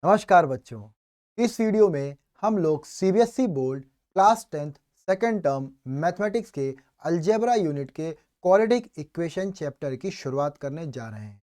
नमस्कार बच्चों। इस वीडियो में हम लोग CBSE board class 10th second term mathematics के अलजेब्रा यूनिट के क्वाड्रेटिक इक्वेशन चैप्टर की शुरुआत करने जा रहे हैं।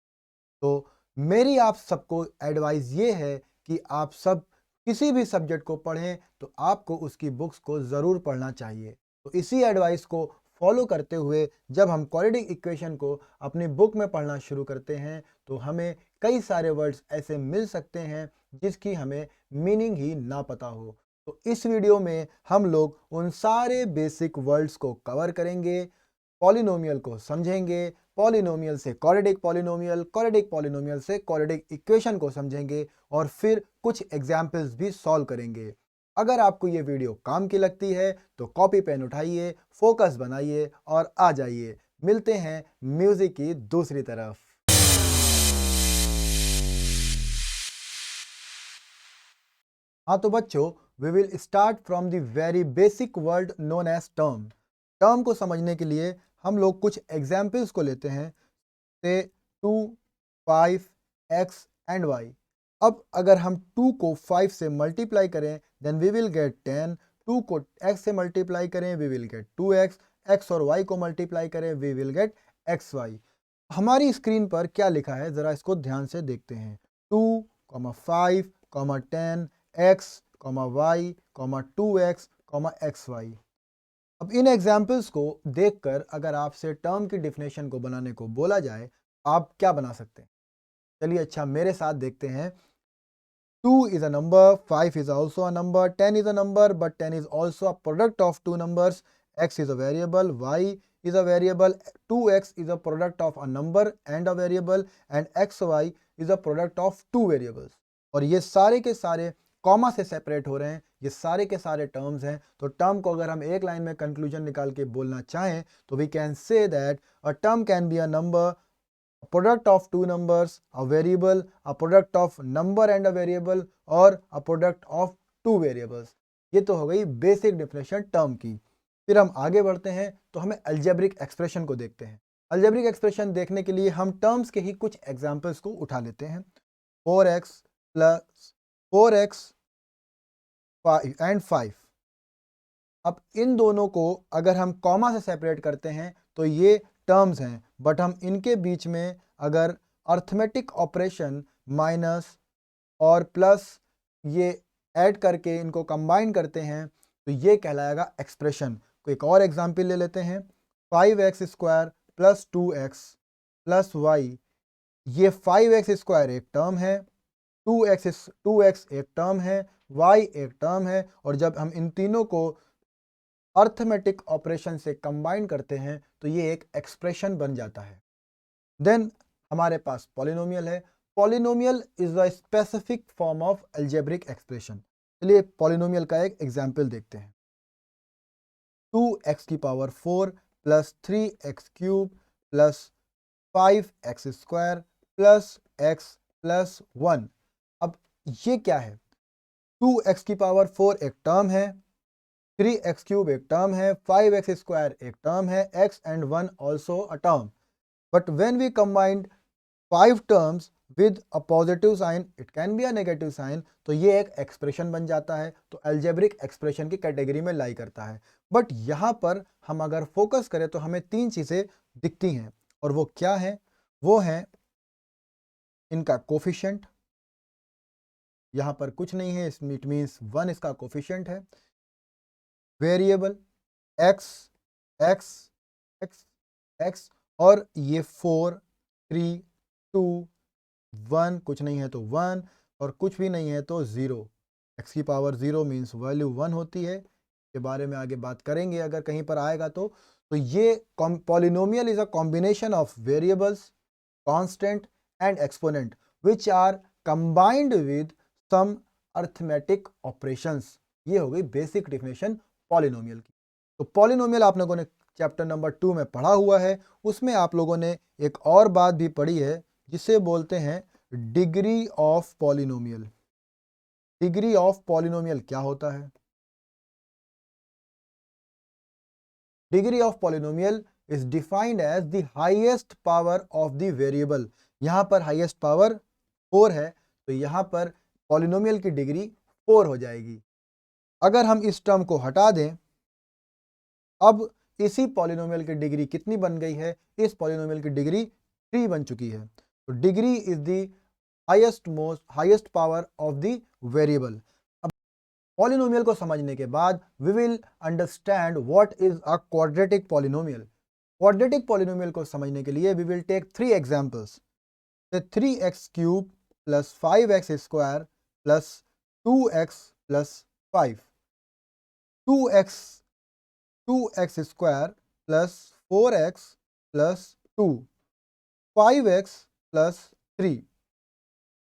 तो मेरी आप सबको एडवाइस ये है कि आप सब किसी भी सब्जेक्ट को पढ़ें तो आपको उसकी बुक्स को ज़रूर पढ़ना चाहिए। तो इसी एडवाइस को फॉलो करते हुए जब हम क्वाड्रेटिक इक्वेशन को अपनी बुक में पढ़ना शुरू करते हैं तो हमें कई सारे वर्ड्स ऐसे मिल सकते हैं जिसकी हमें मीनिंग ही ना पता हो। तो इस वीडियो में हम लोग उन सारे बेसिक वर्ड्स को कवर करेंगे, पॉलिनोमियल को समझेंगे, पॉलिनोमियल से क्वाड्रेटिक पॉलिनोमियल, क्वाड्रेटिक पॉलिनोमियल से क्वाड्रेटिक इक्वेशन को समझेंगे और फिर कुछ एग्जाम्पल्स भी सॉल्व करेंगे। अगर आपको ये वीडियो काम की लगती है तो कॉपी पेन उठाइए, फोकस बनाइए और आ जाइए। मिलते हैं म्यूजिक की दूसरी तरफ। हाँ तो बच्चों, we will start from the very basic word known as term. Term को समझने के लिए हम लोग कुछ एग्जाम्पल्स को लेते हैं। से 2, 5, x एंड y। अब अगर हम 2 को 5 से मल्टीप्लाई करें देन वी विल गेट 10। 2 को x से मल्टीप्लाई करें we will get 2x। x और y को मल्टीप्लाई करें वी विल गेट xy। हमारी स्क्रीन पर क्या लिखा है ज़रा इसको ध्यान से देखते हैं। 2, 5, 10, x, y, 2x, xy। अब इन एग्जाम्पल्स को देखकर अगर आपसे टर्म की डिफिनेशन को बनाने को बोला जाए आप क्या बना सकते हैं? चलिए अच्छा मेरे साथ देखते हैं। 2 is a number, 5 is also a number, 10 is a number, but 10 is also a product of two numbers. X is a variable, y is a variable, 2x is a product of a number and a variable, and xy is a product of two variables. और ये सारे के सारे comma से separate हो रहे हैं, ये सारे के सारे टर्म्स हैं। तो टर्म को अगर हम एक लाइन में कंक्लूजन निकाल के बोलना चाहें तो we can say that a term can be a number, a product of two numbers, a variable, a product of number and a variable, और a product of two variables। ये तो हो गई बेसिक डेफिनेशन टर्म की। फिर हम आगे बढ़ते हैं तो हमें अलजेब्रिक एक्सप्रेशन को देखते हैं। अलजेब्रिक एक्सप्रेशन देखने के लिए हम टर्म्स के ही कुछ एग्जांपल्स को उठा लेते हैं। 4x plus 4x and 5। अब इन दोनों को अगर हम कॉमा से सेपरेट करते हैं तो ये टर्म्स हैं, बट हम इनके बीच में अगर अर्थमेटिक ऑपरेशन माइनस और प्लस ये ऐड करके इनको कंबाइन करते हैं तो ये कहलाएगा एक्सप्रेशन। तो एक और एग्जांपल ले लेते हैं। 5x square plus 2x plus Y. ये 5x स्क्वायर एक टर्म है, 2x एक टर्म है, y एक टर्म है, और जब हम इन तीनों को अर्थमेटिक ऑपरेशन से कंबाइन करते हैं तो ये एक एक्सप्रेशन बन जाता है। देन हमारे पास पॉलिनोमियल है। Polynomial is a specific form of algebraic expression. चलिए पॉलिनोमियल का एक एग्जांपल देखते हैं। 2x की power 4 plus 3x cube plus 5x square plus x plus 1। अब ये क्या है? 2x की पावर 4 एक टर्म है, 3x क्यूब एक टर्म है, 5x स्क्वायर एक टर्म है, x and 1 also a term. But when we combine 5 terms with a positive sign, it can be a negative sign, तो ये एक एक्सप्रेशन बन जाता है। तो अल्जेब्रिक एक्सप्रेशन की कैटेगरी में लाई करता है। बट यहाँ पर हम अगर फोकस करें तो हमें तीन चीज़ें दिखती हैं, और वो क्या है? वो है इनका कोफिशिएंट, यहाँ पर कुछ नहीं है, इट मीन्स 1 इसका कोफिशिएंट है। Variable x x x x, और ये 4 3 2 1, कुछ नहीं है तो 1, और कुछ भी नहीं है तो 0। x की पावर 0 मीन्स वैल्यू 1 होती है। के बारे में आगे बात करेंगे अगर कहीं पर आएगा तो। ये polynomial is a combination of variables, constant and exponent which are combined with some arithmetic operations. ये हो गई बेसिक डेफिनेशन पॉलिनोमियल की। तो पॉलिनोमियल आप लोगों ने चैप्टर नंबर 2 में पढ़ा हुआ है। उसमें आप लोगों ने एक और बात भी पढ़ी है जिसे बोलते हैं degree of polynomial. Degree of polynomial क्या होता है? Degree of polynomial is defined as the highest power of the variable. यहाँ पर हाईएस्ट पावर 4 है, तो यहाँ पर पॉलिनोमियल की डिग्री 4 हो जाएगी। अगर हम इस टर्म को हटा दें, अब इसी पॉलिनोमियल की डिग्री कितनी बन गई है? इस पॉलिनोमियल की डिग्री 3 बन चुकी है। तो degree is the highest power of the variable. अब पॉलिनोमियल को समझने के बाद we will understand what is a quadratic polynomial. Quadratic polynomial को समझने के लिए we will take 3 examples. the 3x cube plus 5x square plus 2x plus 5, 2x 2x square plus 4x plus 2, 5x plus 3।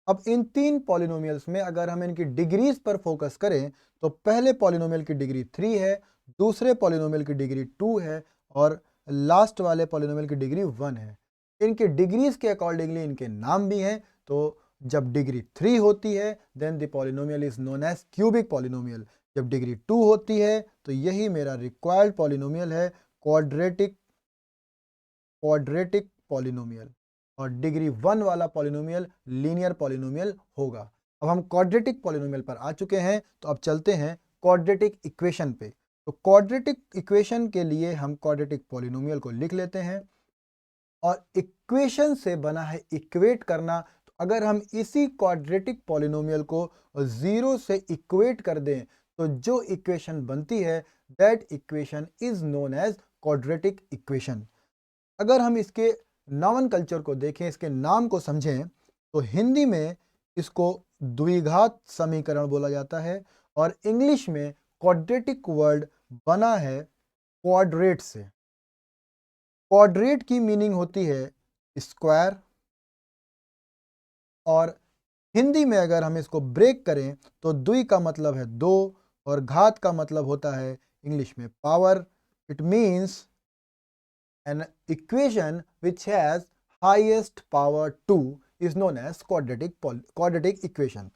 अब इन तीन polynomials में अगर हम इनकी डिग्रीज पर फोकस करें तो पहले पॉलिनोमियल की डिग्री 3 है, दूसरे पॉलिनोमियल की डिग्री 2 है और लास्ट वाले पॉलिनोमियल की डिग्री 1 है। इनके डिग्रीज के अकॉर्डिंगली इनके नाम भी हैं। तो जब डिग्री 3 होती है then the polynomial is known as cubic polynomial. जब डिग्री 2 होती है तो यही मेरा रिक्वायर्ड पॉलिनोमियल है, क्वाड्रेटिक पॉलिनोमियल। और डिग्री 1 वाला पॉलिनोमियल लीनियर पॉलिनोमियल होगा। अब हम क्वाड्रेटिक पॉलिनोमियल पर आ चुके हैं, तो अब चलते हैं क्वाड्रेटिक इक्वेशन पे। तो क्वाड्रेटिक इक्वेशन के लिए हम क्वाड्रेटिक पॉलिनोमियल को लिख लेते हैं और इक्वेशन से बना है इक्वेट करना। तो अगर हम इसी क्वाड्रेटिक पॉलिनोमियल को 0 से इक्वेट कर दें तो जो इक्वेशन बनती है that equation is known as quadratic equation. अगर हम इसके नॉमन कल्चर को देखें, इसके नाम को समझें, तो हिंदी में इसको द्विघात समीकरण बोला जाता है और इंग्लिश में क्वाड्रेटिक वर्ड बना है क्वाड्रेट से। क्वाड्रेट की मीनिंग होती है स्क्वायर और हिंदी में अगर हम इसको ब्रेक करें तो द्वि का मतलब है दो और घात का मतलब होता है इंग्लिश में power. It means an equation which has highest power 2 is known as quadratic equation।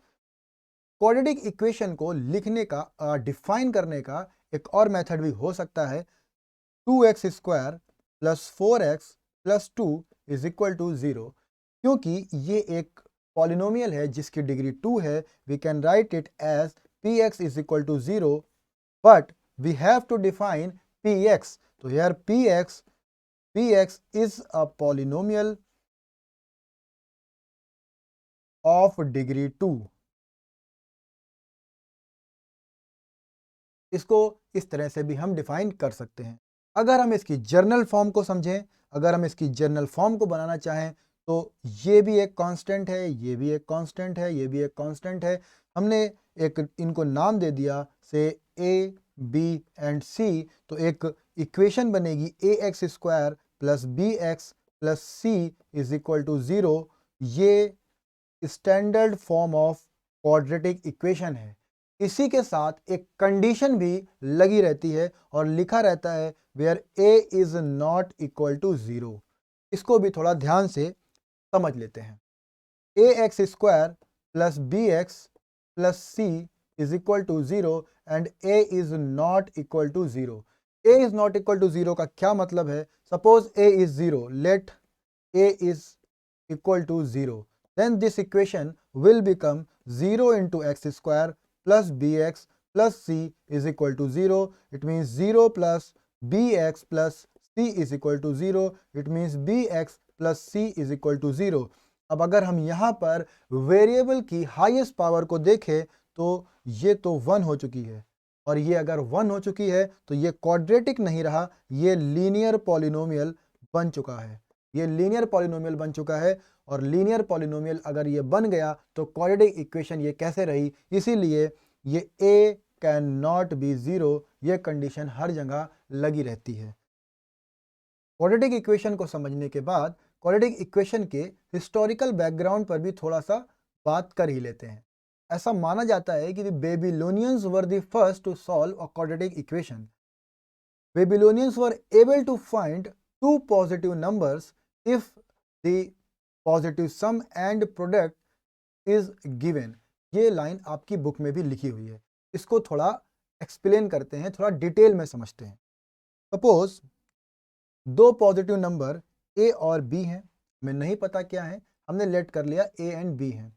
Quadratic equation को लिखने का डिफाइन करने का एक और मेथड भी हो सकता है। 2x square plus 4x plus 2 is equal to 0। क्योंकि ये एक पॉलिनोमियल है जिसकी डिग्री 2 है, we can write it as px is equal to 0, but we have to define px। तो here px is a polynomial of degree 2। इसको इस तरह से भी हम डिफाइन कर सकते हैं। अगर हम इसकी जर्नल फॉर्म को समझें, अगर हम इसकी जर्नल फॉर्म को बनाना चाहें तो ये भी एक कांस्टेंट है, ये भी एक कांस्टेंट है, ये भी एक कांस्टेंट है। हमने एक इनको नाम दे दिया से a, b एंड c। तो एक इक्वेशन बनेगी ax square plus bx plus c is equal to 0। ये standard form of quadratic equation है। इसी के साथ एक कंडीशन भी लगी रहती है और लिखा रहता है where a is not equal to 0। इसको भी थोड़ा ध्यान से समझ लेते हैं। ax square plus bx plus c is equal to 0 and a is not equal to 0। a is not equal to 0 का क्या मतलब है? Suppose a is 0, let a is equal to 0, then this equation will become 0 into x square plus bx plus c is equal to 0. It means 0 plus bx plus c is equal to 0. It means bx plus c is equal to 0. अब अगर हम यहाँ पर variable की highest power को देखें तो ये तो 1 हो चुकी है और ये अगर 1 हो चुकी है तो ये क्वाड्रेटिक नहीं रहा, ये लीनियर पॉलिनोमियल बन चुका है। ये लीनियर पॉलिनोमियल बन चुका है और लीनियर पॉलिनोमियल अगर ये बन गया तो क्वाड्रेटिक इक्वेशन ये कैसे रही? इसीलिए ये a कैन नॉट बी 0, ये कंडीशन हर जगह लगी रहती है। क्वाड्रेटिक इक्वेशन को समझने के बाद क्वाड्रेटिक इक्वेशन के हिस्टोरिकल बैकग्राउंड पर भी थोड़ा सा बात कर ही लेते हैं। ऐसा माना जाता है कि Babylonians were the first to solve a quadratic equation. Babylonians were able to find two positive numbers if the positive sum and product is given। ये लाइन आपकी बुक में भी लिखी हुई है। इसको थोड़ा एक्सप्लेन करते हैं, थोड़ा डिटेल में समझते हैं। सपोज दो पॉजिटिव नंबर a और b हैं, हमें नहीं पता क्या है, हमने लेट कर लिया a एंड b हैं।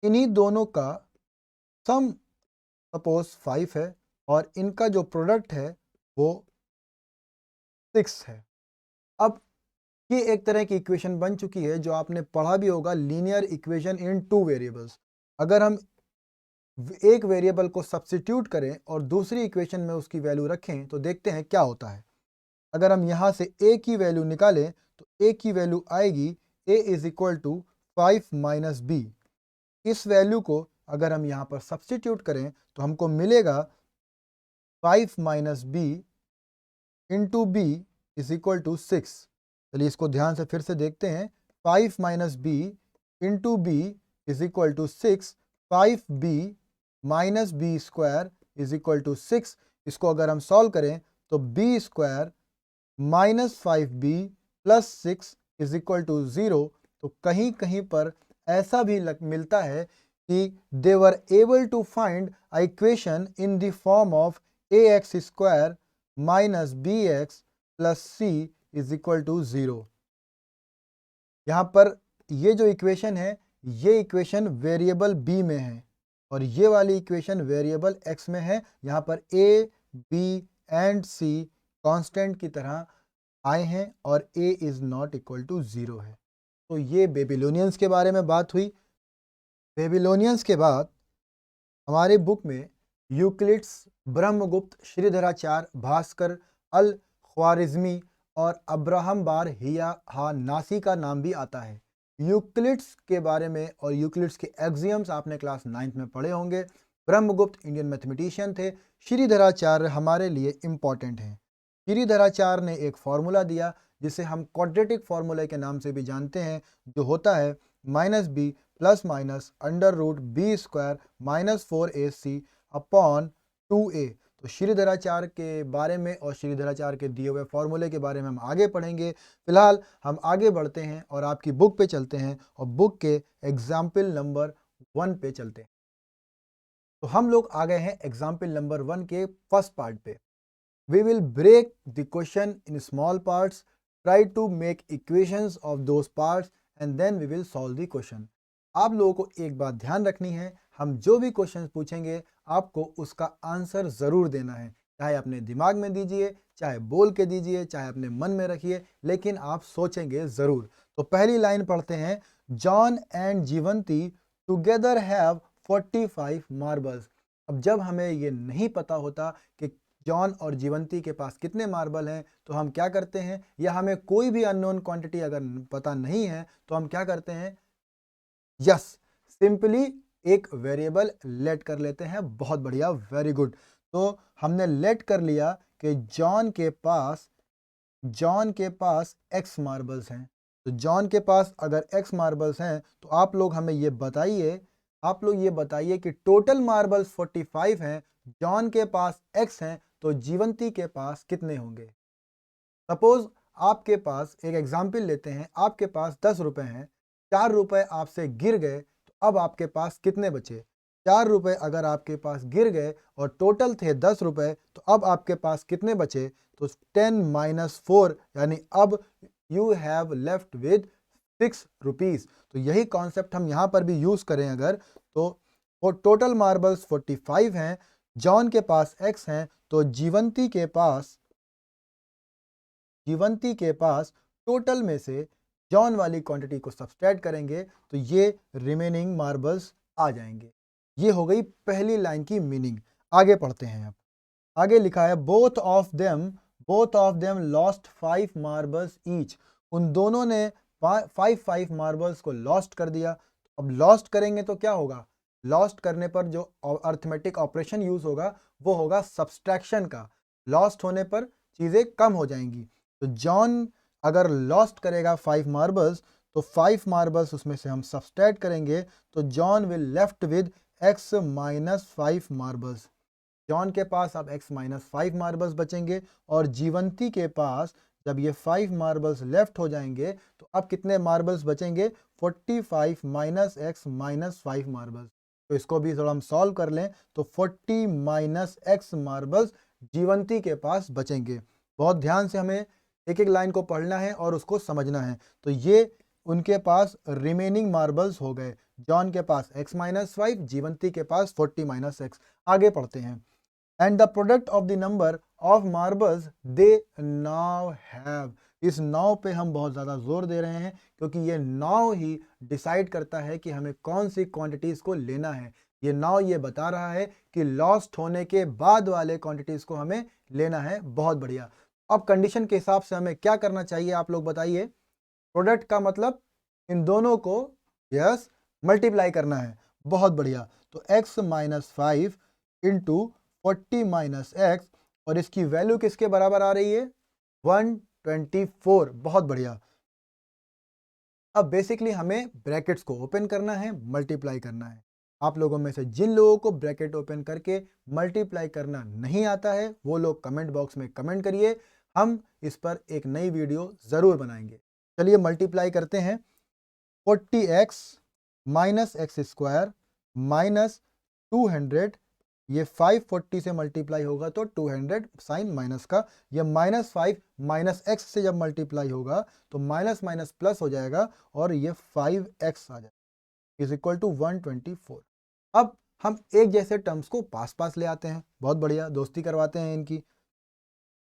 इन्हीं दोनों का सम सपोज 5 है और इनका जो प्रोडक्ट है वो 6 है। अब ये एक तरह की इक्वेशन बन चुकी है जो आपने पढ़ा भी होगा, linear equation in two variables. अगर हम एक वेरिएबल को सब्स्टिट्यूट करें और दूसरी इक्वेशन में उसकी वैल्यू रखें तो देखते हैं क्या होता है। अगर हम यहाँ से a की वैल्यू निकालें तो a की वैल्यू आएगी a is equal to 5 minus b. इस वैल्यू को अगर हम यहाँ पर सब्स्टिट्यूट करें तो हमको मिलेगा 5 minus b into b is equal to 6। चलिए इसको ध्यान से फिर से देखते हैं। 5 minus b into b is equal to 6। 5b minus b square is equal to 6। इसको अगर हम सॉल्व करें तो b square minus 5b plus 6 is equal to 0। तो कहीं कहीं पर ऐसा भी मिलता है कि they were able to find a equation in the form of ax square minus B X plus C is equal to 0। यहाँ पर ये जो इक्वेशन है ये इक्वेशन वेरिएबल b में है और ये वाली इक्वेशन वेरिएबल x में है। यहाँ पर a, b and c constant की तरह आए हैं और a is not equal to 0 है। तो ये बेबीलोनियंस के बारे में बात हुई। बेबीलोनियंस के बाद हमारे बुक में यूक्लिड्स, ब्रह्मगुप्त, श्रीधराचार्य, भास्कर, अल ख्वारिज़मी और अब्राहम बार हिया नासी का नाम भी आता है। यूक्लिड्स के बारे में और यूक्लिड्स के एक्सियम्स आपने क्लास 9th में पढ़े होंगे। ब्रह्मगुप्त इंडियन मैथमेटिशियन थे। श्रीधराचार्य हमारे लिए इम्पॉर्टेंट हैं। श्रीधराचार्य ने एक फार्मूला दिया जिसे हम क्वाड्रेटिक फार्मूले के नाम से भी जानते हैं, जो होता है minus b plus minus under root b square minus 4ac upon 2a। तो श्रीधराचार्य के बारे में और श्रीधराचार्य के दिए हुए फॉर्मूले के बारे में हम आगे पढ़ेंगे। फिलहाल हम आगे बढ़ते हैं और आपकी बुक पे चलते हैं और बुक के एग्जाम्पल नंबर 1 पे चलते हैं। तो हम लोग आ गए हैं एग्जाम्पल नंबर 1 के फर्स्ट पार्ट पे। We will break the question in small parts, try to make equations of those parts and then we will solve the question. आप लोगों को एक बात ध्यान रखनी है, हम जो भी क्वेश्चन पूछेंगे आपको उसका आंसर ज़रूर देना है। चाहे अपने दिमाग में दीजिए, चाहे बोल के दीजिए, चाहे अपने मन में रखिए, लेकिन आप सोचेंगे ज़रूर। तो पहली लाइन पढ़ते हैं। John and Jivanti together have 45 marbles. अब जब हमें ये नहीं पता होता कि जॉन और जीवंती के पास कितने मार्बल हैं तो हम क्या करते हैं, या हमें कोई भी अननोन क्वांटिटी अगर पता नहीं है तो हम क्या करते हैं, यस सिंपली एक वेरिएबल लेट कर लेते हैं। बहुत बढ़िया, वेरी गुड। तो हमने लेट कर लिया कि जॉन के पास x मार्बल्स हैं। तो जॉन के पास अगर x मार्बल्स हैं तो आप लोग ये बताइए कि टोटल मार्बल्स 45 हैं, जॉन के पास x हैं, तो जीवंती के पास कितने होंगे। सपोज आपके पास, एक एग्जाम्पल लेते हैं, आपके पास 10 रुपए हैं, 4 रुपए आपसे गिर गए तो अब आपके पास कितने बचे। 4 रुपए अगर आपके पास गिर गए और टोटल थे 10 रुपए तो अब आपके पास कितने बचे, तो 10 माइनस 4 यानी अब you have left with 6 rupees. तो यही कॉन्सेप्ट हम यहाँ पर भी यूज़ करें अगर, तो टोटल मार्बल्स 45 हैं, जॉन के पास x हैं, तो जीवंती के पास टोटल में से जॉन वाली क्वांटिटी को सब्सट्रैक्ट करेंगे तो ये रिमेनिंग मार्बल्स आ जाएंगे। ये हो गई पहली लाइन की मीनिंग। आगे पढ़ते हैं। अब आगे लिखा है both of them lost 5 marbles each. उन दोनों ने 5 मार्बल्स को लॉस्ट कर दिया। अब लॉस्ट करेंगे तो क्या होगा, लॉस्ट करने पर जो अर्थमेटिक ऑपरेशन यूज होगा वो होगा सब्सट्रैक्शन का। लॉस्ट होने पर चीज़ें कम हो जाएंगी। तो जॉन अगर लॉस्ट करेगा 5 मार्बल्स तो 5 मार्बल्स उसमें से हम सब्सट्रैक्ट करेंगे तो John will left with x minus 5 marbles. John के पास अब x माइनस 5 मार्बल्स बचेंगे और जीवंती के पास जब ये 5 मार्बल्स लेफ्ट हो जाएंगे तो अब कितने मार्बल्स बचेंगे, 45 माइनस x माइनस 5 मार्बल्स। तो इसको भी थोड़ा हम सॉल्व कर लें तो 40 माइनस x मार्बल्स जीवंती के पास बचेंगे। बहुत ध्यान से हमें एक एक लाइन को पढ़ना है और उसको समझना है। तो ये उनके पास रिमेनिंग मार्बल्स हो गए। जॉन के पास x माइनस 5, जीवंती के पास 40 माइनस एक्स। आगे पढ़ते हैं। And the product of the number of marbles they now have. इस नाव पे हम बहुत ज़्यादा जोर दे रहे हैं क्योंकि ये नाव ही डिसाइड करता है कि हमें कौन सी क्वांटिटीज़ को लेना है। ये नाव ये बता रहा है कि लॉस्ट होने के बाद वाले क्वांटिटीज़ को हमें लेना है। बहुत बढ़िया। अब कंडीशन के हिसाब से हमें क्या करना चाहिए, आप लोग बताइए। प्रोडक्ट का मतलब इन दोनों को यस मल्टीप्लाई करना है। बहुत बढ़िया। तो x minus 5 into 40 minus x, और इसकी वैल्यू किसके बराबर आ रही है? 124। बहुत बढ़िया। अब बेसिकली हमें ब्रैकेट्स को ओपन करना है, मल्टीप्लाई करना है। आप लोगों में से जिन लोगों को ब्रैकेट ओपन करके मल्टीप्लाई करना नहीं आता है वो लोग कमेंट बॉक्स में कमेंट करिए, हम इस पर एक नई वीडियो ज़रूर बनाएंगे। चलिए मल्टीप्लाई करते हैं। 40x minus x square minus 200, ये 540 से मल्टीप्लाई होगा तो 200 साइन माइनस का, ये माइनस 5 माइनस एक्स से जब मल्टीप्लाई होगा तो माइनस माइनस प्लस हो जाएगा और ये 5x आ जाएगा इज इक्वल टू 124। अब हम एक जैसे टर्म्स को पास पास ले आते हैं। बहुत बढ़िया, दोस्ती करवाते हैं इनकी।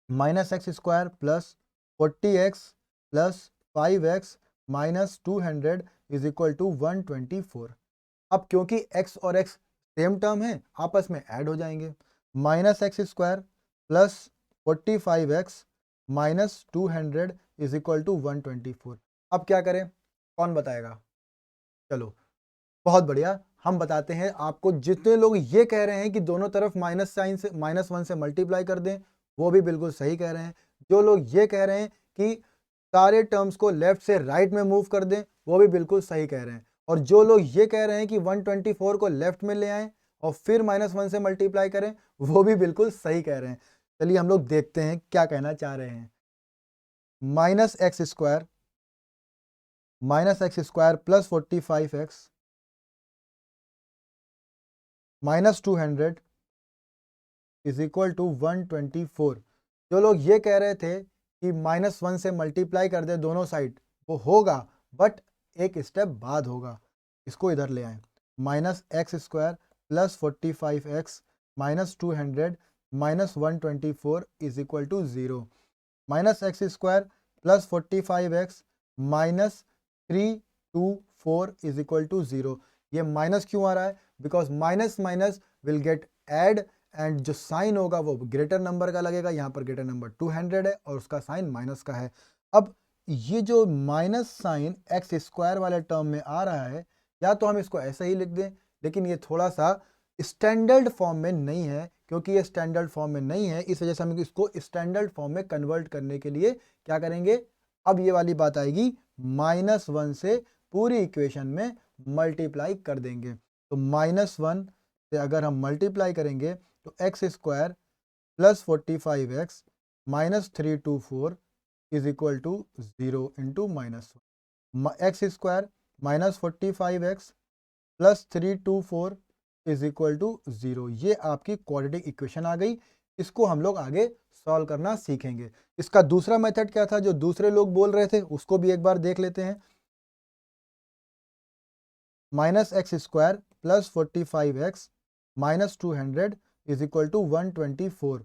Minus x square plus 40x plus 5x minus 200 is equal to 124। अब क्योंकि x और x सेम टर्म है आपस में ऐड हो जाएंगे। Minus x square plus 45x minus 200 is equal to 124। अब क्या करें, कौन बताएगा? चलो बहुत बढ़िया, हम बताते हैं आपको। जितने लोग ये कह रहे हैं कि दोनों तरफ माइनस साइन से -1 से मल्टीप्लाई कर दें वो भी बिल्कुल सही कह रहे हैं। जो लोग ये कह रहे हैं कि सारे टर्म्स को लेफ्ट से राइट में मूव कर दें वो भी बिल्कुल सही कह रहे हैं। और जो लोग ये कह रहे हैं कि 124 को लेफ्ट में ले आएं और फिर -1 से मल्टीप्लाई करें वो भी बिल्कुल सही कह रहे हैं। चलिए हम लोग देखते हैं क्या कहना चाह रहे हैं। Minus x square plus 45x minus 200 is equal to 124। जो लोग ये कह रहे थे कि -1 से मल्टीप्लाई कर दे दोनों साइड, वो होगा बट एक स्टेप बाद होगा। इसको इधर ले आए। Minus x square plus 45x minus 200 minus 124 is equal to 0। Minus x square plus 45x minus 324 is equal to 0। ये माइनस क्यों आ रहा है? Because minus minus will get add and जो साइन होगा वो ग्रेटर नंबर का लगेगा। यहाँ पर ग्रेटर नंबर 200 है और उसका साइन माइनस का है। अब ये जो माइनस साइन एक्स स्क्वायर वाले टर्म में आ रहा है, या तो हम इसको ऐसे ही लिख दें, लेकिन ये थोड़ा सा स्टैंडर्ड फॉर्म में नहीं है। क्योंकि ये स्टैंडर्ड फॉर्म में नहीं है इस वजह से हम इसको स्टैंडर्ड फॉर्म में कन्वर्ट करने के लिए क्या करेंगे, अब ये वाली बात आएगी, -1 से पूरी इक्वेशन में मल्टीप्लाई कर देंगे। तो -1 से अगर हम मल्टीप्लाई करेंगे तो x square plus 45x minus 324 is equal to 0 into -1। X square minus 45x plus 324 is equal to 0। ये आपकी क्वाड्रेटिक इक्वेशन आ गई। इसको हम लोग आगे सॉल्व करना सीखेंगे। इसका दूसरा मेथड क्या था जो दूसरे लोग बोल रहे थे, उसको भी एक बार देख लेते हैं। Minus x square plus 45x minus 200 is equal to 124।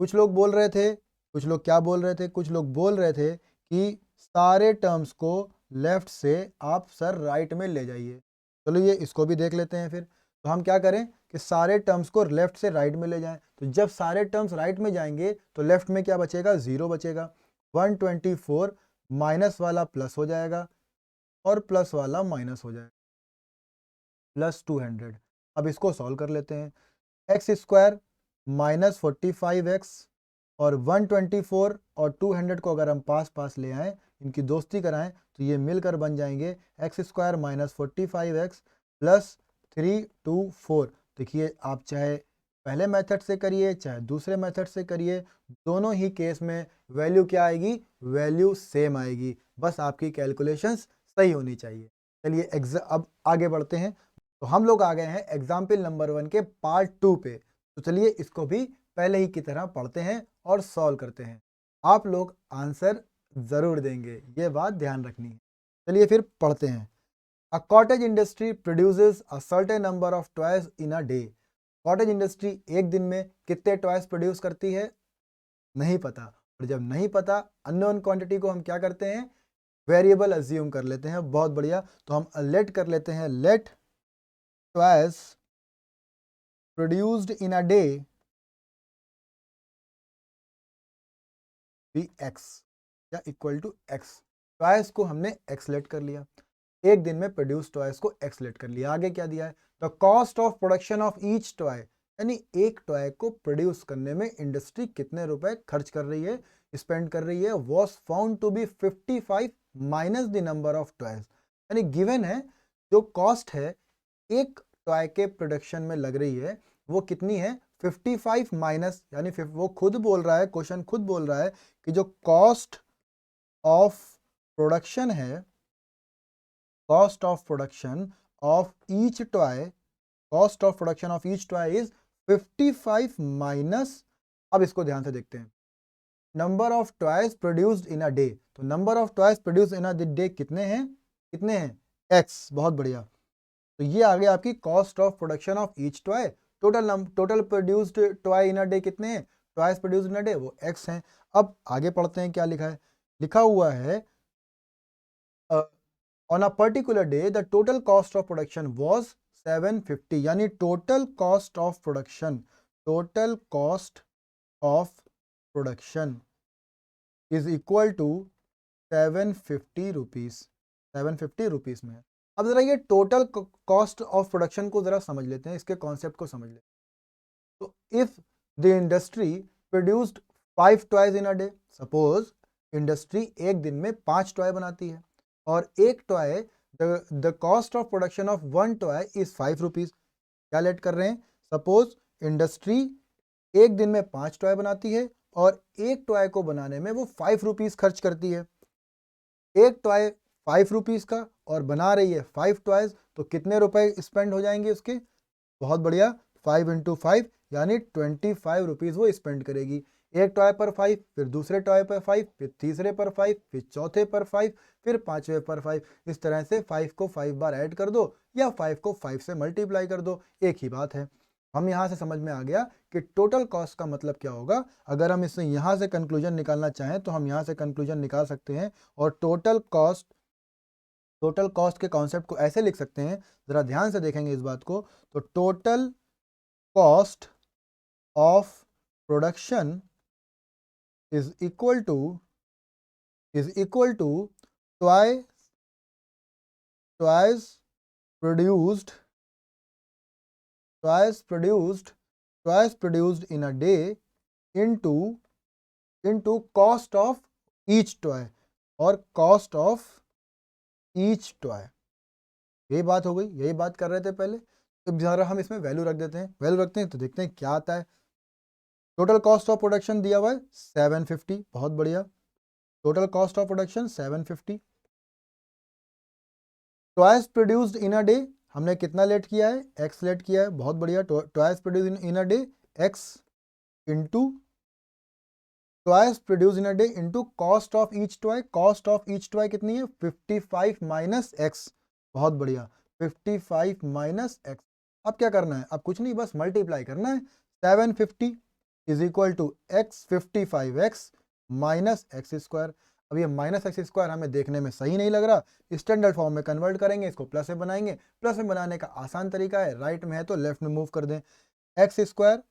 कुछ लोग बोल रहे थे, कुछ लोग क्या बोल रहे थे, कुछ लोग बोल रहे थे कि सारे टर्म्स को लेफ्ट से आप सर राइट में ले जाइए। चलो ये इसको भी देख लेते हैं फिर। तो हम क्या करें कि सारे टर्म्स को लेफ्ट से राइट में ले जाएं। तो जब सारे टर्म्स राइट में जाएंगे तो लेफ्ट में क्या बचेगा? 0 बचेगा। 124 माइनस वाला प्लस हो जाएगा और प्लस वाला माइनस हो जाएगा, प्लस 200। अब इसको सॉल्व कर लेते हैं। एक्स स्क्वायर माइनस 45x और 124 और 200 को अगर हम पास पास ले आएँ, इनकी दोस्ती कराएं तो ये मिलकर बन जाएंगे x square minus 45x plus 324। देखिए आप चाहे पहले मेथड से करिए चाहे दूसरे मेथड से करिए, दोनों ही केस में वैल्यू क्या आएगी? वैल्यू सेम आएगी। बस आपकी कैलकुलेशंस सही होनी चाहिए। चलिए अब आगे बढ़ते हैं। तो हम लोग आ गए हैं एग्जाम्पल नंबर 1 के पार्ट 2 पे। तो चलिए इसको भी पहले ही की तरह पढ़ते हैं और सॉल्व करते हैं। आप लोग आंसर ज़रूर देंगे, ये बात ध्यान रखनी है। चलिए फिर पढ़ते हैं। A cottage industry produces a certain number of toys in a day. Cottage industry एक दिन में कितने टॉयज प्रोड्यूस करती है, नहीं पता। और जब नहीं पता, अननोन क्वांटिटी को हम क्या करते हैं, वेरिएबल अज्यूम कर लेते हैं। बहुत बढ़िया, तो हम लेट कर लेते हैं, let toys produced in a day be x या इक्वल टू एक्स। टॉयज को हमने एक्स लेट कर लिया, एक दिन में प्रोड्यूस टॉयज को एक्स लेट कर लिया। आगे क्या दिया है, the cost of production of each toy, यानी एक टॉय को प्रोड्यूस करने में इंडस्ट्री कितने रुपए खर्च कर रही है, स्पेंड कर रही है, was found to be 55 minus the number of toys. यानी गिवन है, जो कॉस्ट है एक टॉय के प्रोडक्शन में लग रही है वो कितनी है, 55 माइनस, यानी वो खुद बोल रहा है, क्वेश्चन खुद बोल रहा है कि जो कॉस्ट ऑफ प्रोडक्शन है, cost of production of each toy, cost of production of each toy is 55 minus, अब इसको ध्यान से देखते हैं, number of toys produced in a day. तो number of toys produced in a day कितने हैं, कितने हैं, एक्स। बहुत बढ़िया, तो ये आ गया आपकी cost of production of each toy. Total produced toy in a day कितने हैं, toys produced in a day, वो एक्स हैं। अब आगे पढ़ते हैं, क्या लिखा है, लिखा हुआ है on a particular day the total cost of production was 750, यानी total cost of production is equal to 750 rupees, 750 rupees में। अब जरा ये टोटल कॉस्ट ऑफ प्रोडक्शन को जरा समझ लेते हैं, इसके कॉन्सेप्ट को समझ लेते हैं। तो if the industry produced 5 toys in a day, suppose industry एक दिन में 5 टॉय बनाती है और एक toy, the cost of production of one toy is 5 rupees. क्या लेट कर रहे हैं, सपोज इंडस्ट्री एक दिन में 5 टॉय बनाती है और एक टॉय को बनाने में वो 5 रुपीज खर्च करती है। एक टॉय 5 रुपीज का और बना रही है 5 टॉयज, तो कितने रुपए स्पेंड हो जाएंगे उसके, बहुत बढ़िया, 5 इंटू 5 यानी 25 रुपीज वो स्पेंड करेगी। एक टॉय पर 5, फिर दूसरे टॉय पर 5, फिर तीसरे पर 5, फिर चौथे पर 5, फिर पांचवे पर 5। इस तरह से 5 को 5 बार ऐड कर दो या 5 को 5 से मल्टीप्लाई कर दो, एक ही बात है। हम यहाँ से समझ में आ गया कि टोटल कॉस्ट का मतलब क्या होगा। अगर हम इससे यहाँ से कंक्लूजन निकालना चाहें तो हम यहाँ से कंक्लूजन निकाल सकते हैं, और टोटल कॉस्ट के कॉन्सेप्ट को ऐसे लिख सकते हैं, जरा ध्यान से देखेंगे इस बात को, तो total cost of production is equal to twice produced in a day into cost of each toy और cost of each toy। यही बात हो गई, यही बात कर रहे थे पहले। तो जरा हम इसमें वैल्यू रख देते हैं, वैल्यू रखते हैं तो देखते हैं क्या आता है। टोटल कॉस्ट ऑफ प्रोडक्शन दिया हुआ है 750, बहुत बढ़िया, total cost of production 750। Toys produced in a day, हमने कितना लेट किया है, एक्स लेट किया है, बहुत बढ़िया। Toys produced in a day x into toys produced in a day into cost of each toy. Cost of each toy कितनी है, 55 माइनस एक्स, बहुत बढ़िया, 55 माइनस एक्स। अब क्या करना है, अब कुछ नहीं, बस मल्टीप्लाई करना है। 750 is equal to x 55x minus x square. अब ये माइनस एक्स स्क्वायर हमें देखने में सही नहीं लग रहा, स्टैंडर्ड फॉर्म में कन्वर्ट करेंगे, इसको प्लस में बनाएंगे। प्लस में बनाने का आसान तरीका है, राइट में है तो लेफ्ट में मूव कर दें, एक्स स्क्वायर।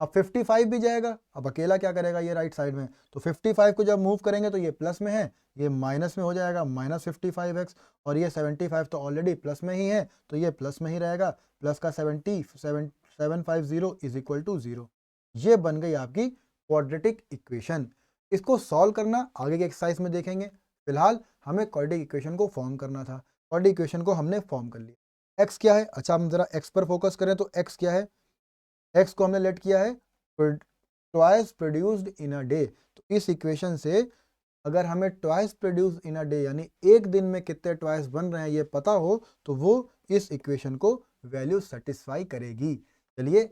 अब 55 भी जाएगा, अब अकेला क्या करेगा ये राइट साइड में, तो 55 को जब मूव करेंगे तो ये प्लस में है, ये माइनस में हो जाएगा, माइनस 55x। और ये 75 तो ऑलरेडी प्लस में ही है तो ये प्लस में ही रहेगा, प्लस का 750 इज इक्वल टू 0। ये बन गई आपकी क्वाड्रेटिक इक्वेशन। इसको सॉल्व करना आगे के एक्सरसाइज में देखेंगे, फिलहाल हमें क्वाड्रेटिक इक्वेशन को फॉर्म करना था। क्वाड्रेटिक इक्वेशन को हमने फॉर्म कर लिया। एक्स क्या है, अच्छा हम जरा एक्स पर फोकस करें तो एक्स क्या है, एक्स को हमने लेट किया है twice produced in a day. तो इस इक्वेशन से अगर हमें twice produced in a day यानी एक दिन में कितने ट्वाइस बन रहे हैं ये पता हो तो वो इस इक्वेशन को वैल्यू सेटिस्फाई करेगी। चलिए,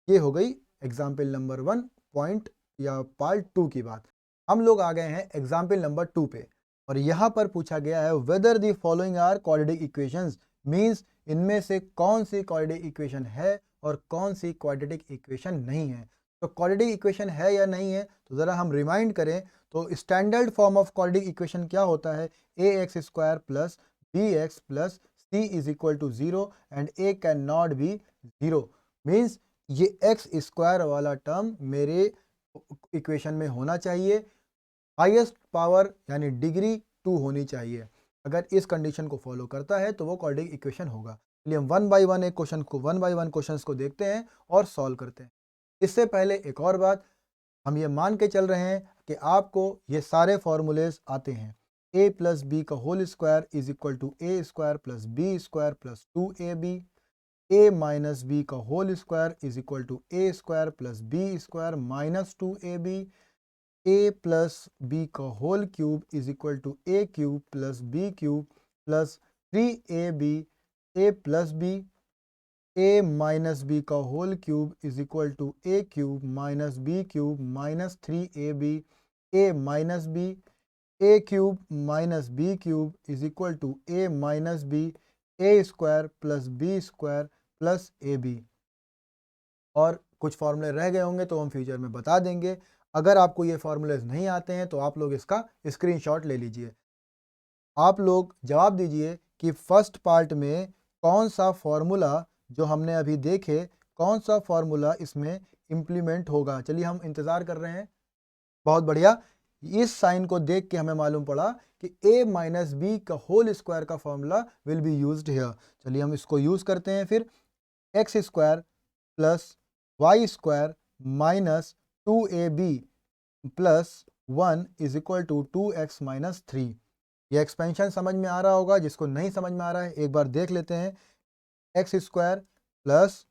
ये हो गई एग्जाम्पल नंबर 1 पॉइंट या पार्ट 2 की बात। हम लोग आ गए हैं एग्जाम्पल नंबर 2 पे, और यहाँ पर पूछा गया है whether the following are quadratic equations, means इनमें से कौन सी क्वाड्रेटिक इक्वेशन है और कौन सी क्वाड्रेटिक इक्वेशन नहीं है। तो क्वाड्रेटिक इक्वेशन है या नहीं है, तो ज़रा हम रिमाइंड करें तो standard form of quadratic equation क्या होता है, A X square plus B X plus C is equal to zero and A can not be zero. Means ये एक्स स्क्वायर वाला टर्म मेरे इक्वेशन में होना चाहिए, हाईएस्ट पावर यानी डिग्री 2 होनी चाहिए। अगर इस कंडीशन को फॉलो करता है तो वो क्वाड्रेटिक इक्वेशन होगा। चलिए हम वन बाय वन क्वेश्चंस को देखते हैं और सॉल्व करते हैं। इससे पहले एक और बात, हम ये मान के चल रहे हैं कि आपको ये सारे फॉर्मूलेज आते हैं। a प्लस बी का whole square is equal to A square plus B square plus 2ab, a minus B का whole square is equal to A square plus B square minus 2ab, a plus B का whole cube is equal to A cube plus B cube plus 3ab, a plus B, a minus B का whole cube is equal to A cube minus B cube minus 3ab, a minus b, a cube minus B cube is equal to a minus b, A square plus B square plus a b. और कुछ फार्मूले रह गए होंगे तो हम future में बता देंगे। अगर आपको ये फार्मूलेज नहीं आते हैं तो आप लोग इसका स्क्रीनशॉट ले लीजिए। आप लोग जवाब दीजिए कि फर्स्ट पार्ट में कौन सा फार्मूला जो हमने अभी देखे, कौन सा फार्मूला इसमें इम्प्लीमेंट होगा। चलिए हम इंतज़ार कर रहे हैं। बहुत बढ़िया, इस साइन को देख के हमें मालूम पड़ा कि a माइनस बी का होल स्क्वायर का formula will be used here. चलिए हम इसको यूज़ करते हैं। फिर x square plus y square minus 2ab plus 1 is equal to 2x minus 3। ये एक्सपेंशन समझ में आ रहा होगा, जिसको नहीं समझ में आ रहा है एक बार देख लेते हैं। एक्स स्क्वायर प्लस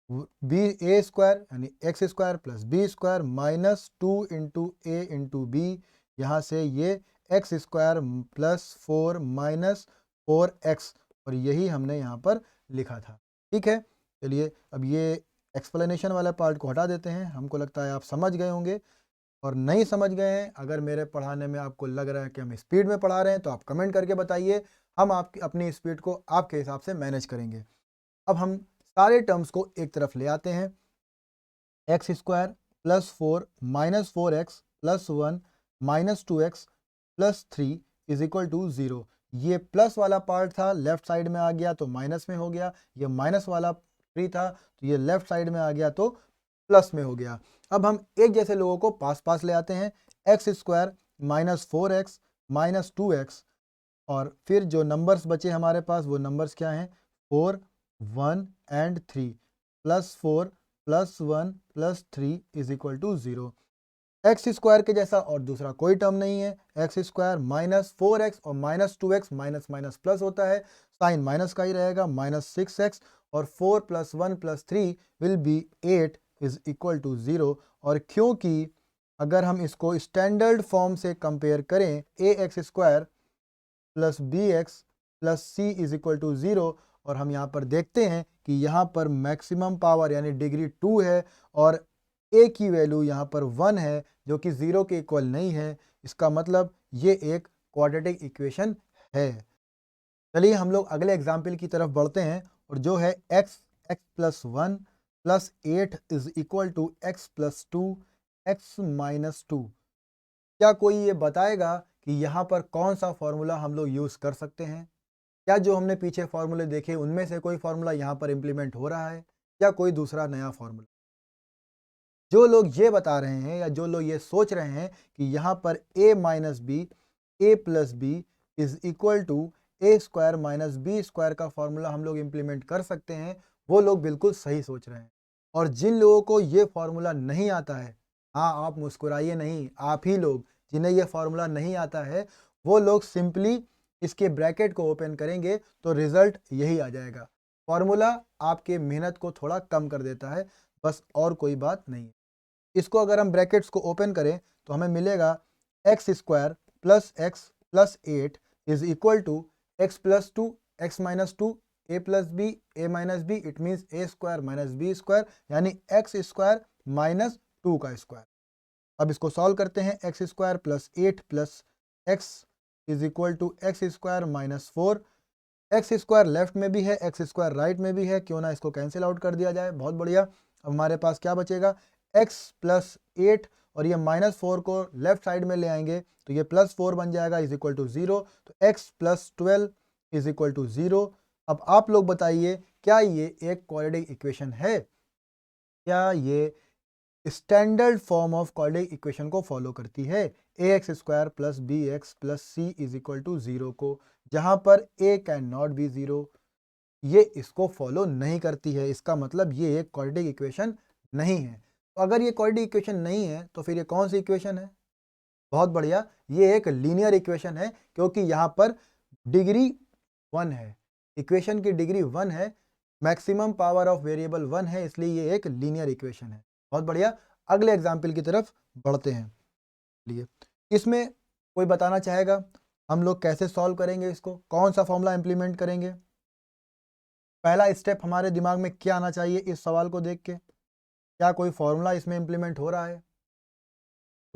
बी ए स्क्वायर यानी x square plus B square minus 2 into A into B, यहाँ से ये X square plus 4 minus 4x, और यही हमने यहाँ पर लिखा था। ठीक है, चलिए अब ये एक्सप्लेनेशन वाला पार्ट को हटा देते हैं। हमको लगता है आप समझ गए होंगे, और नहीं समझ गए हैं, अगर मेरे पढ़ाने में आपको लग रहा है कि हम स्पीड में पढ़ा रहे हैं तो आप कमेंट करके बताइए, हम आपकी अपनी स्पीड को आपके हिसाब से मैनेज करेंगे। अब हम सारे टर्म्स को एक तरफ ले आते हैं। X square plus 4 minus 4x plus 1 minus 2x plus 3 is equal to 0। ये प्लस वाला पार्ट था, लेफ्ट साइड में आ गया तो माइनस में हो गया। ये माइनस वाला 3 था तो ये लेफ्ट साइड में आ गया तो प्लस में हो गया। अब हम एक जैसे लोगों को पास पास ले आते हैं। X square minus 4x minus 2x, और फिर जो नंबर्स बचे हमारे पास वो नंबर्स क्या हैं, 4 1 and 3, plus 4 plus 1 plus 3 is equal to 0। X square के जैसा और दूसरा कोई टर्म नहीं है। एक्स स्क्वायर माइनस 4x और minus 2x, minus minus plus होता है, साइन माइनस का ही रहेगा, माइनस 6x, और 4 plus 1 plus 3 will be 8 is equal to 0। और क्योंकि अगर हम इसको स्टैंडर्ड फॉर्म से कंपेयर करें, A X square plus B X plus C is equal to 0, और हम यहाँ पर देखते हैं कि यहाँ पर मैक्सिमम पावर यानी डिग्री 2 है और ए की वैल्यू यहाँ पर 1 है जो कि 0 के इक्वल नहीं है। इसका मतलब ये एक क्वाड्रेटिक इक्वेशन है। चलिए हम लोग अगले एग्जाम्पल की तरफ बढ़ते हैं, और जो है x plus 1 plus 8 is equal to x plus 2 x minus 2। क्या कोई ये बताएगा कि यहाँ पर कौन सा फॉर्मूला हम लोग यूज़ कर सकते हैं? क्या जो हमने पीछे फॉर्मूले देखे उनमें से कोई फॉर्मूला यहाँ पर इम्प्लीमेंट हो रहा है, या कोई दूसरा नया फॉर्मूला? जो लोग ये बता रहे हैं या जो लोग ये सोच रहे हैं कि यहाँ पर a minus b a plus b is equal to A square minus b square का फॉर्मूला हम लोग इम्प्लीमेंट कर सकते हैं, वो लोग बिल्कुल सही सोच रहे हैं। और जिन लोगों को ये फॉर्मूला नहीं आता है, हाँ आप मुस्कुराइए नहीं, आप ही लोग जिन्हें ये फॉर्मूला नहीं आता है, वो लोग सिंपली इसके ब्रैकेट को ओपन करेंगे तो रिजल्ट यही आ जाएगा। फॉर्मूला आपके मेहनत को थोड़ा कम कर देता है, बस और कोई बात नहीं। इसको अगर हम ब्रैकेट्स को ओपन करें तो हमें मिलेगा x square plus x plus 8 is equal to x plus 2 x minus 2 a plus B a minus b, it means a square minus b square यानी एक्स स्क्वायर माइनस 2 का स्क्वायर। अब इसको solve करते हैं। X square plus 8 plus x is equal to x square minus 4, x square left में भी है, x square right में भी है, क्यों ना इसको कैंसिल आउट कर दिया जाए। बहुत बढ़िया। अब हमारे पास क्या बचेगा, एक्स प्लस 8 और ये -4 को लेफ्ट साइड में ले आएंगे तो ये +4 बन जाएगा इज इक्वल टू 0। तो x plus 12 is equal to 0। अब आप लोग बताइए क्या ये एक क्वाड्रेटिक इक्वेशन है? क्या ये standard form of quadratic equation को फॉलो करती है? A X square plus B X plus C is equal to 0 को, जहां पर ए कैन नॉट बी 0, ये इसको फॉलो नहीं करती है। इसका मतलब ये एक क्वाड्रेटिक इक्वेशन नहीं है। तो अगर ये क्वाड्रेटिक इक्वेशन नहीं है तो फिर ये कौन सी इक्वेशन है? बहुत बढ़िया, ये एक लीनियर इक्वेशन है, क्योंकि यहाँ पर डिग्री 1 है, इक्वेशन की डिग्री 1 है, मैक्सिमम पावर ऑफ वेरिएबल 1 है, इसलिए ये एक लीनियर इक्वेशन है। बहुत बढ़िया। अगले एग्जाम्पल की तरफ बढ़ते हैं। लिए इसमें कोई बताना चाहेगा हम लोग कैसे सॉल्व करेंगे इसको, कौन सा फॉर्मूला इंप्लीमेंट करेंगे? पहला स्टेप हमारे दिमाग में क्या आना चाहिए इस सवाल को देख के? क्या कोई फॉर्मूला इसमें इंप्लीमेंट हो रहा है?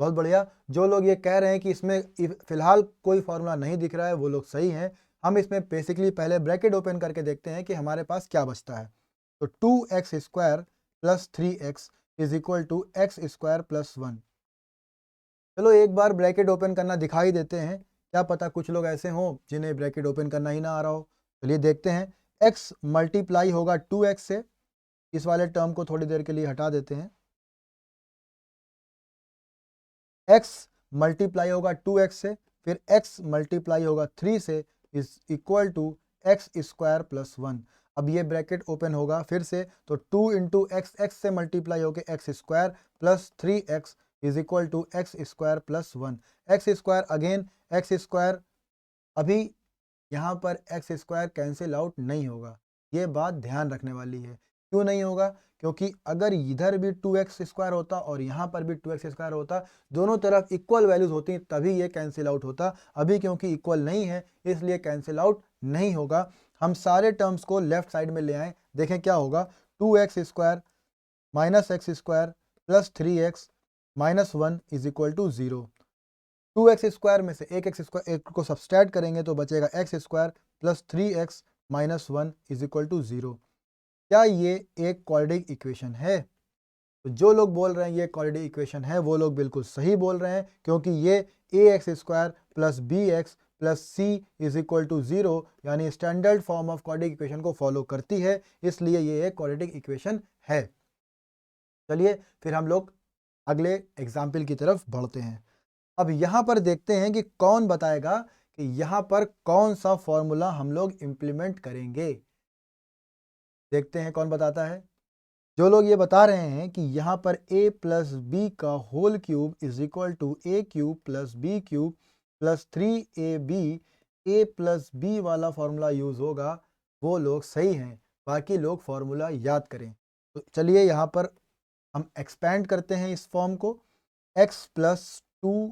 बहुत बढ़िया। जो लोग ये कह रहे हैं कि इसमें फिलहाल कोई फॉर्मूला नहीं दिख रहा है वो लोग सही हैं। हम इसमें बेसिकली पहले ब्रैकेट ओपन करके देखते हैं कि हमारे पास क्या बचता है। तो 2x square plus 3x is equal to x square plus 1। चलो एक बार ब्रैकेट ओपन करना दिखाई देते हैं, क्या पता कुछ लोग ऐसे हों जिन्हें ब्रैकेट ओपन करना ही ना आ रहा हो। चलिए देखते हैं। x मल्टीप्लाई होगा 2x से, इस वाले टर्म को थोड़ी देर के लिए हटा देते हैं। x मल्टीप्लाई होगा 2x से, फिर x मल्टीप्लाई होगा 3 से is equal to x square plus 1। अब ये ब्रैकेट ओपन होगा फिर से, तो 2 इंटू एक्स, एक्स से मल्टीप्लाई होकर x square plus 3x is equal to x square plus 1। X square again x square, अभी यहाँ पर एक्स स्क्वायर कैंसिल आउट नहीं होगा, ये बात ध्यान रखने वाली है। क्यों नहीं होगा? क्योंकि अगर इधर भी 2x स्क्वायर होता और यहाँ पर भी 2x स्क्वायर होता, दोनों तरफ इक्वल वैल्यूज होती तभी ये कैंसिल आउट होता। अभी क्योंकि इक्वल नहीं है इसलिए कैंसिल आउट नहीं होगा। हम सारे टर्म्स को लेफ्ट साइड में ले आएँ, देखें क्या होगा। 2x square minus x square plus 3x minus 1 is equal to 0। 2x square में से एक एक्स स्क्वायर एक को सब्सट्रैक्ट करेंगे तो बचेगा x square plus 3x minus 1 is equal to 0। क्या ये एक क्वाड्रेटिक इक्वेशन है? तो जो लोग बोल रहे हैं ये क्वाड्रेटिक इक्वेशन है वो लोग बिल्कुल सही बोल रहे हैं, क्योंकि ये A X square plus B X plus C is equal to 0 यानी standard form of quadratic equation को फॉलो करती है, इसलिए ये एक क्वाड्रेटिक इक्वेशन है। चलिए फिर हम लोग अगले एग्जाम्पल की तरफ बढ़ते हैं। अब यहाँ पर देखते हैं कि कौन बताएगा कि यहाँ पर कौन सा फॉर्मूला हम लोग इंप्लीमेंट करेंगे। देखते हैं कौन बताता है। जो लोग ये बता रहे हैं कि यहाँ पर a प्लस बी का whole cube is equal to A cube plus B cube plus 3ab, a plus b वाला फॉर्मूला यूज होगा, वो लोग सही हैं। बाकी लोग फॉर्मूला याद करें। तो चलिए यहाँ पर हम एक्सपेंड करते हैं इस फॉर्म को। x प्लस 2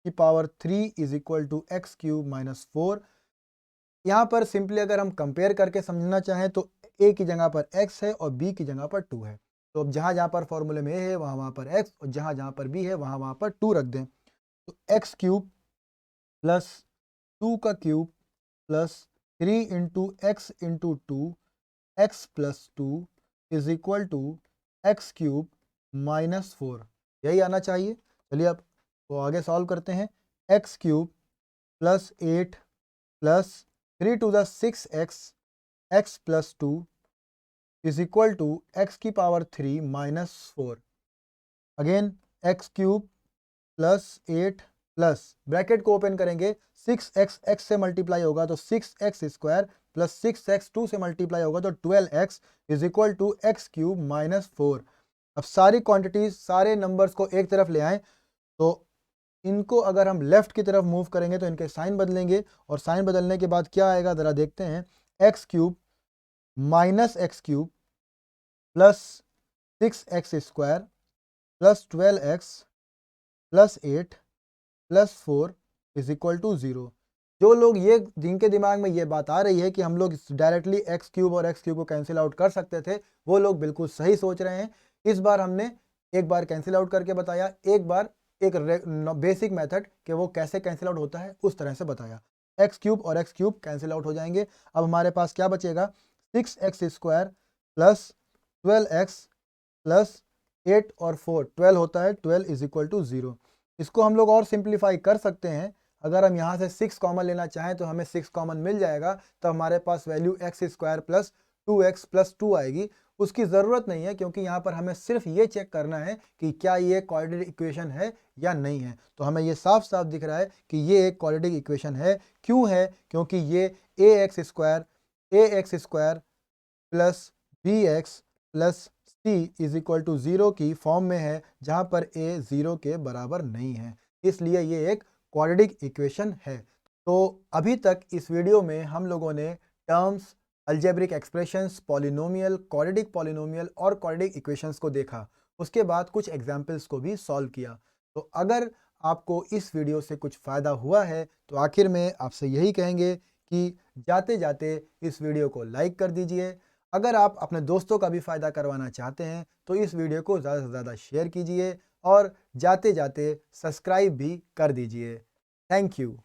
की power 3 is equal to x cube minus 4। यहाँ पर सिंपली अगर हम कंपेयर करके समझना चाहें तो a की जगह पर x है और b की जगह पर 2 है। तो अब जहाँ जहाँ पर फॉर्मूले में a है वहाँ पर x, और जहाँ जहाँ पर b है वहाँ पर 2 रख दें। तो एक्स क्यूब प्लस 2 का cube plus 3 into x into 2 x plus 2 is equal to x cube minus 4, यही आना चाहिए। चलिए अब तो आगे सॉल्व करते हैं। X cube plus 8 plus 3 to the 6x X plus 2 is equal to X की power 3 minus 4। Again X cube plus 8 plus bracket को ओपन करेंगे, 6x x से मल्टीप्लाई होगा तो 6x स्क्वायर प्लस 6x 2 से मल्टीप्लाई होगा तो 12x is equal to x cube minus 4। अब सारी क्वांटिटीज सारे नंबर्स को एक तरफ ले आएं तो इनको अगर हम लेफ्ट की तरफ मूव करेंगे तो इनके साइन बदलेंगे, और साइन बदलने के बाद क्या आएगा ज़रा देखते हैं। X cube minus x cube plus 6x square plus 12x plus 8 plus 4 is equal to 0। जो लोग ये जिनके दिमाग में ये बात आ रही है कि हम लोग डायरेक्टली एक्स क्यूब और एक्स क्यूब को कैंसिल आउट कर सकते थे, वो लोग बिल्कुल सही सोच रहे हैं। इस बार हमने एक बार कैंसिल आउट करके बताया, एक बार एक बेसिक मेथड कि वो कैसे कैंसिल आउट होता है उस तरह से बताया। एक्स क्यूब और एक्स क्यूब कैंसिल आउट हो जाएंगे। अब हमारे पास क्या बचेगा, 6x² प्लस 12x प्लस 8 और 4 12 होता है, 12 इज इक्वल टू 0। इसको हम लोग और सिंप्लीफाई कर सकते हैं। अगर हम यहाँ से 6 कॉमन लेना चाहें तो हमें 6 कॉमन मिल जाएगा, तो हमारे पास value x² plus 2x plus 2 आएगी। उसकी ज़रूरत नहीं है क्योंकि यहाँ पर हमें सिर्फ ये चेक करना है कि क्या ये क्वाड्रेटिक इक्वेशन है या नहीं है। तो हमें ये साफ साफ दिख रहा है कि ये एक क्वाड्रेटिक इक्वेशन है। क्यों है? क्योंकि ये ax² plus bx plus c is equal to 0 की फॉर्म में है, जहाँ पर a 0 के बराबर नहीं है, इसलिए ये एक क्वाड्रेटिक इक्वेशन है। तो अभी तक इस वीडियो में हम लोगों ने terms, algebraic expressions, polynomial, quadratic polynomial और क्वाड्रेटिक इक्वेशंस को देखा। उसके बाद कुछ एग्जाम्पल्स को भी सॉल्व किया। तो अगर आपको इस वीडियो से कुछ फ़ायदा हुआ है तो आखिर में आपसे यही कहेंगे कि जाते जाते इस वीडियो को लाइक कर दीजिए। अगर आप अपने दोस्तों का भी फ़ायदा करवाना चाहते हैं तो इस वीडियो को ज़्यादा से ज़्यादा शेयर कीजिए और जाते जाते सब्सक्राइब भी कर दीजिए। Thank you.